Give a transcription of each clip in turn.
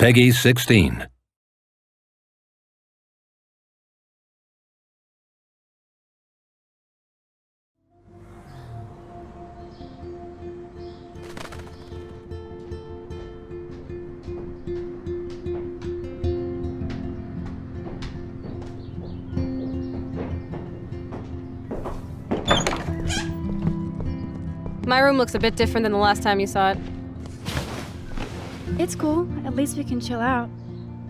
Peggy 16. My room looks a bit different than the last time you saw it. It's cool. At least we can chill out.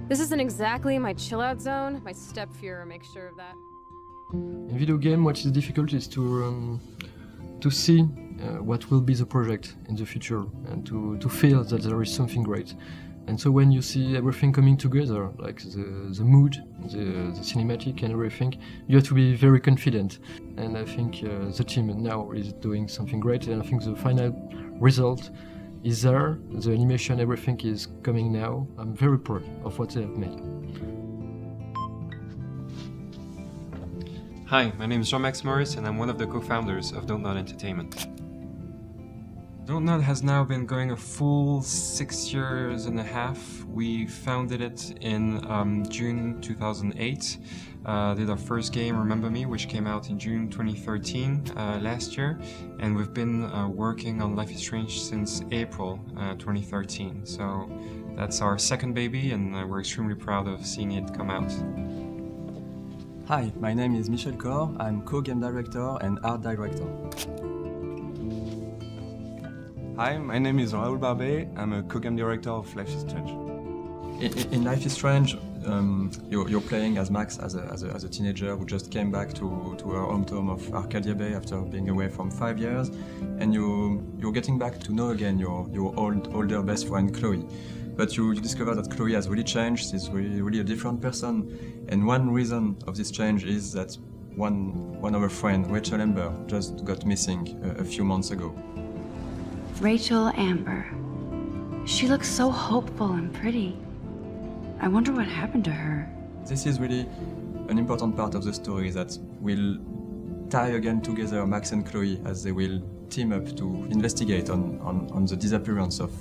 This isn't exactly my chill-out zone. My stepfuhrer makes sure of that. In video game, what is difficult is to see what will be the project in the future and to feel that there is something great. And so when you see everything coming together, like the mood, the cinematic and everything, you have to be very confident. And I think the team now is doing something great, and I think the final result is there. The animation, everything is coming now. I'm very proud of what they have made. Hi, my name is Jean-Max Maurice and I'm one of the co-founders of Don't Nod Entertainment. Don't Nod has now been going a full 6 years and a half. We founded it in June 2008. Did our first game, Remember Me, which came out in June 2013 last year. And we've been working on Life is Strange since April 2013. So that's our second baby and we're extremely proud of seeing it come out. Hi, my name is Michel Cor. I'm co-game director and art director. Hi, my name is Raoul Barbet. I'm a co-game director of Life is Strange. In Life is Strange, you're playing as Max as a teenager who just came back to her hometown of Arcadia Bay after being away from 5 years, and you're getting back to know again your older best friend Chloe. But you discover that Chloe has really changed. She's really a different person, and one reason of this change is that one of her friends, Rachel Amber, just got missing a few months ago. Rachel Amber. She looks so hopeful and pretty. I wonder what happened to her. This is really an important part of the story that will tie again together Max and Chloe as they will team up to investigate on the disappearance of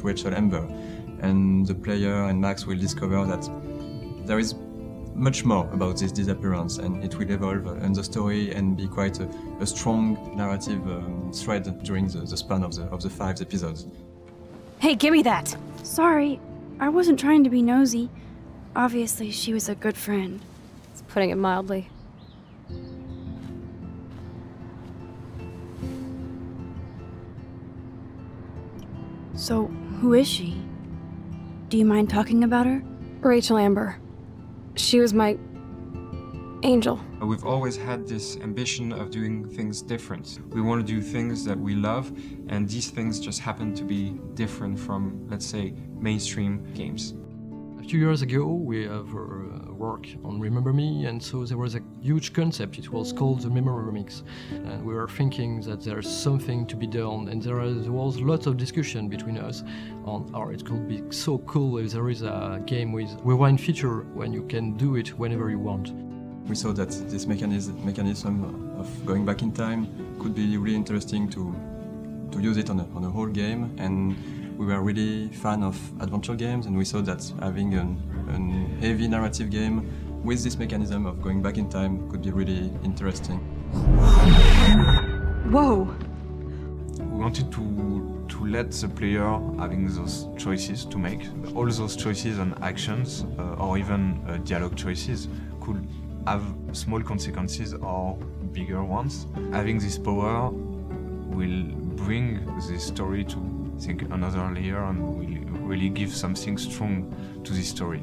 Rachel Amber. And the player and Max will discover that there is much more about this disappearance, and it will evolve in the story and be quite a strong narrative thread during the span of the 5 episodes. Hey, give me that! Sorry, I wasn't trying to be nosy. Obviously, she was a good friend. It's putting it mildly. So, who is she? Do you mind talking about her? Rachel Amber. She was my angel. We've always had this ambition of doing things different. We want to do things that we love, and these things just happen to be different from, let's say, mainstream games. A few years ago, we have worked on Remember Me, and so there was a huge concept. It was called the Memory Remix, and we were thinking that there's something to be done, and there was lots of discussion between us on, oh, it could be so cool if there is a game with rewind feature when you can do it whenever you want. We saw that this mechanism of going back in time could be really interesting to use it on a whole game, and we were really fan of adventure games, and we saw that having a heavy narrative game with this mechanism of going back in time could be really interesting. Whoa! We wanted to let the player having those choices to make. All those choices and actions, or even dialogue choices, could have small consequences or bigger ones. Having this power will bring the story to, I think, another layer and will really give something strong to this story.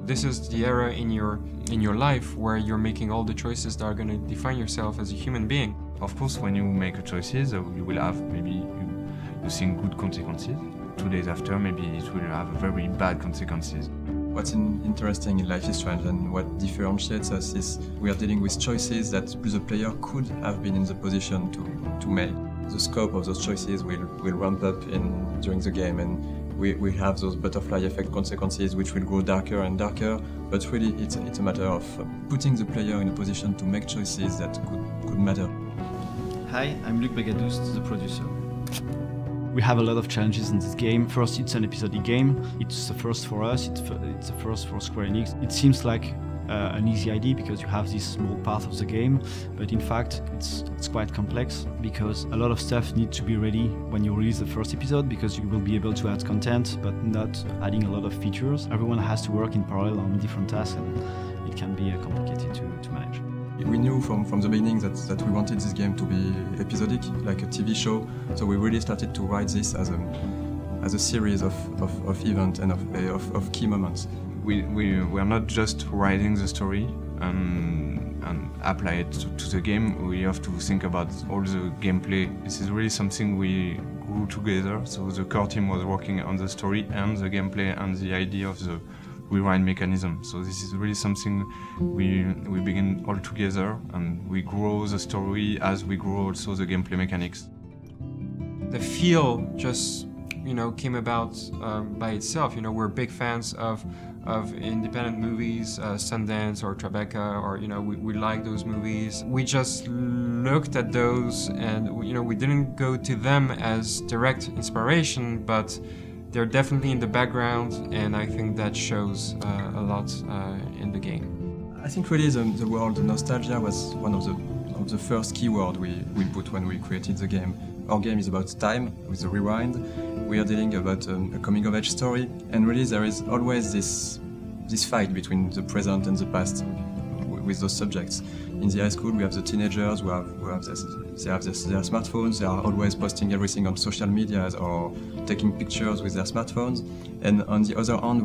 This is the era in your life where you're making all the choices that are going to define yourself as a human being. Of course, when you make choices, you will have maybe you think good consequences. 2 days after, maybe it will have very bad consequences. What's interesting in Life is Strange and what differentiates us is we are dealing with choices that the player could have been in the position to make. The scope of those choices will ramp up during the game, and we have those butterfly effect consequences which will grow darker and darker, but really it's a matter of putting the player in a position to make choices that could matter. Hi, I'm Luc Bagadous, the producer. We have a lot of challenges in this game. First, it's an episodic game. It's the first for us. It's the first for Square Enix. It seems like an easy idea because you have this small part of the game, but in fact it's quite complex because a lot of stuff needs to be ready when you release the first episode, because you will be able to add content but not adding a lot of features. Everyone has to work in parallel on different tasks, and it can be complicated to manage. We knew from the beginning that we wanted this game to be episodic, like a TV show, so we really started to write this as a series of events and of key moments. We're not just writing the story and apply it to the game. We have to think about all the gameplay. This is really something we grew together. So the core team was working on the story and the gameplay and the idea of the rewrite mechanism. So this is really something we begin all together, and we grow the story as we grow also the gameplay mechanics. The feel just came about by itself. We're big fans of independent movies, Sundance or Tribeca, or we like those movies. We just looked at those, and we didn't go to them as direct inspiration, but they're definitely in the background, and I think that shows a lot in the game. I think really the word nostalgia was one of the first keywords we put when we created the game. Our game is about time with the rewind. We are dealing about a coming-of-age story, and really there is always this fight between the present and the past with those subjects. In the high school, we have the teenagers who have their smartphones. They are always posting everything on social media or taking pictures with their smartphones. And on the other hand,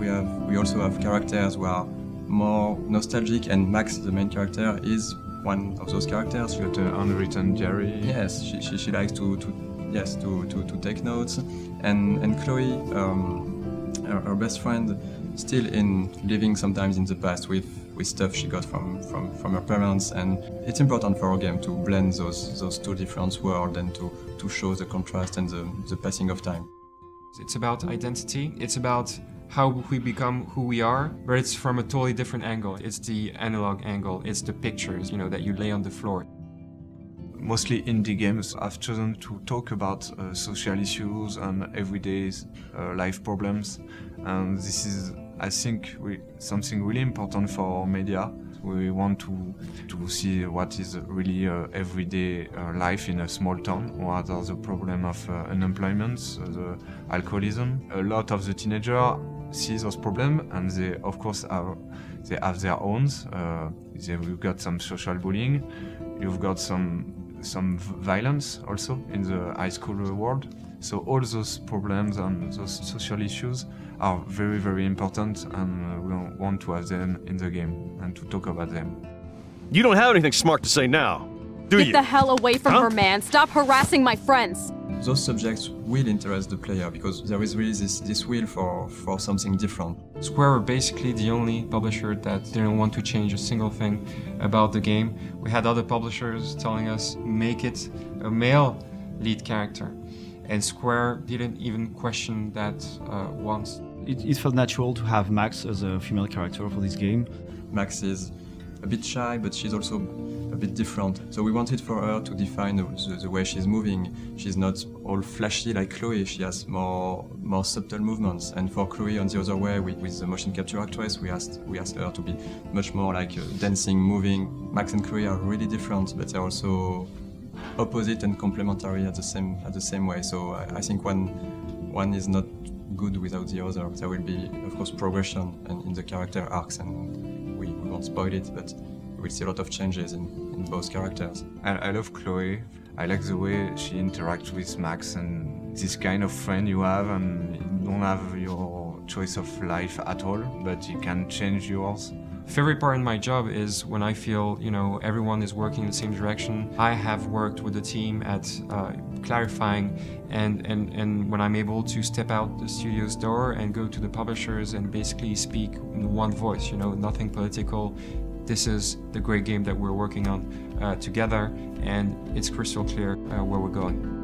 we also have characters who are more nostalgic, and Max, the main character, is one of those characters. She got an unwritten diary. Yes, she likes to take notes, and Chloe, her best friend, still living sometimes in the past with stuff she got from her parents, and it's important for our game to blend those two different worlds and to show the contrast and the passing of time. It's about identity. It's about how we become who we are, but it's from a totally different angle. It's the analog angle. It's the pictures, that you lay on the floor. Mostly indie games, I've chosen to talk about social issues and everyday life problems, and this is, I think, something really important for media. We want to see what is really everyday life in a small town. What are the problems of unemployment, the alcoholism. A lot of the teenagers see those problems, and they, of course, they have their own. You've got some social bullying, you've got some violence also in the high school world. So all those problems and those social issues are very, very important, and we want to have them in the game and to talk about them. You don't have anything smart to say now, do you? Get the hell away from her, man! Stop harassing my friends! Those subjects will interest the player because there is really this will for something different. Square were basically the only publisher that didn't want to change a single thing about the game. We had other publishers telling us, make it a male lead character. And Square didn't even question that once. It felt natural to have Max as a female character for this game. Max is a bit shy, but she's also a bit different. So we wanted for her to define the way she's moving. She's not all flashy like Chloe, she has more subtle movements. And for Chloe, on the other way, with the motion capture actress, we asked her to be much more like dancing, moving. Max and Chloe are really different, but they're also opposite and complementary at the same way. So I think one is not good without the other. There will be, of course, progression in the character arcs, and we won't spoil it, but we'll see a lot of changes in both characters. I love Chloe. I like the way she interacts with Max, and this kind of friend you have, and you don't have your choice of life at all, but you can change yours. Favorite part in my job is when I feel, everyone is working in the same direction. I have worked with the team at clarifying, and when I'm able to step out the studio's door and go to the publishers and basically speak in one voice, nothing political. This is the great game that we're working on together, and it's crystal clear where we're going.